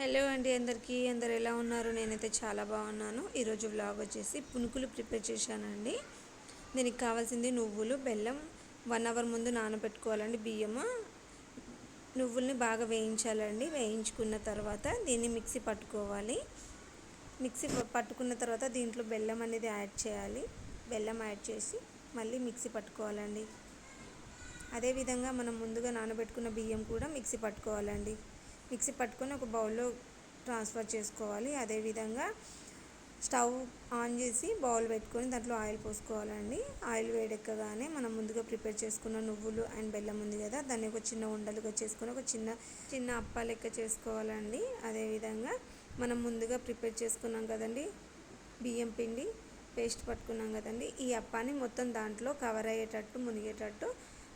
Hello అండి, అందరూ ఎలా ఉన్నారు? నేనైతే చాలా బాగున్నాను. ఈరోజు వ్లాగ్ వచ్చేసి పునుకులు ప్రిపేర్ చేశానండి. దీనికి కావాల్సింది నువ్వులు, బెల్లం. 1 అవర్ ముందు నానబెట్టుకోవాలండి బియ్యము. నువ్వుల్ని బాగా వేయించాలండి. వేయించుకున్న తర్వాత దీన్ని మిక్సీ పట్టుకోవాలి. మిక్సీ పట్టుకున్న తర్వాత దీంట్లో బెల్లం అనేది యాడ్ చేయాలి. బెల్లం యాడ్ చేసి మళ్ళీ మిక్సీ పట్టుకోవాలండి. అదేవిధంగా మనం ముందుగా నానబెట్టుకున్న బియ్యం కూడా మిక్సీ పట్టుకోవాలండి. మిక్సీ పట్టుకొని ఒక బౌల్లో ట్రాన్స్ఫర్ చేసుకోవాలి. అదేవిధంగా స్టవ్ ఆన్ చేసి బౌల్ పెట్టుకొని దాంట్లో ఆయిల్ పోసుకోవాలండి. ఆయిల్ వేడెక్కగానే మనం ముందుగా ప్రిపేర్ చేసుకున్న నువ్వులు అండ్ బెల్లం ఉంది కదా, దాన్ని ఒక చిన్న ఉండలుగా చేసుకొని ఒక చిన్న అప్ప లెక్క చేసుకోవాలండి. అదేవిధంగా మనం ముందుగా ప్రిపేర్ చేసుకున్నాం కదండి బియ్యం పిండి పేస్ట్ పట్టుకున్నాం కదండి, ఈ అప్పాని మొత్తం దాంట్లో కవర్ అయ్యేటట్టు మునిగేటట్టు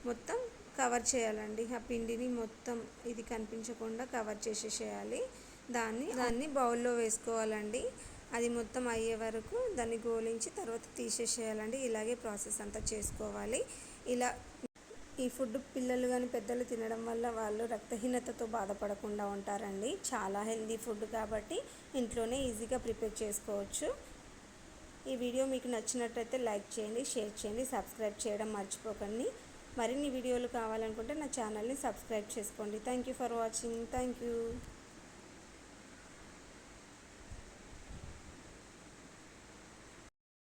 మొత్తం కవర్ చేయాలండి. ఆ పిండిని మొత్తం ఇది కనిపించకుండా కవర్ చేసేసేయాలి. దాన్ని బౌల్లో వేసుకోవాలండి. అది మొత్తం అయ్యే వరకు దాన్ని గోలించి తర్వాత తీసేసేయాలండి. ఇలాగే ప్రాసెస్ అంతా చేసుకోవాలి. ఈ ఫుడ్ పిల్లలు కానీ పెద్దలు తినడం వల్ల వాళ్ళు రక్తహీనతతో బాధపడకుండా ఉంటారండి. చాలా హెల్దీ ఫుడ్ కాబట్టి ఇంట్లోనే ఈజీగా ప్రిపేర్ చేసుకోవచ్చు. ఈ వీడియో మీకు నచ్చినట్టయితే లైక్ చేయండి, షేర్ చేయండి, సబ్స్క్రైబ్ చేయడం మర్చిపోకండి. మరిన్ని వీడియోలు కావాలనుకుంటే నా ఛానల్ని సబ్స్క్రైబ్ చేసుకోండి. Thank you for watching. Thank you.